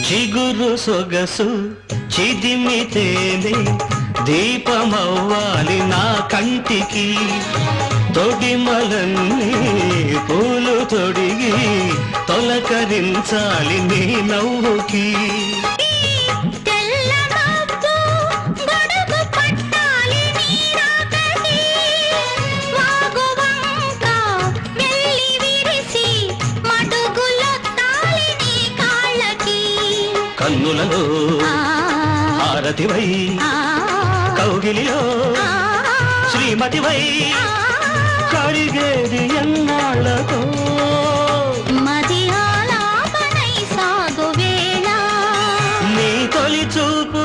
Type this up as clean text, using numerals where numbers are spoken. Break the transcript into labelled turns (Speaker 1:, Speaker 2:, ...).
Speaker 1: చిగురు సొగసు చిదిమితేనే దీపమవ్వాలి నా కంటికి తొడిమలన్నీ పూలు తొడిగి తొలకరించాలి నీ నవ్వుకి కన్నులలో హారతివై కౌగిలిలో శ్రీమతివై కడిగేది ఎన్నాళ్ళతో నీ తొలి చూపు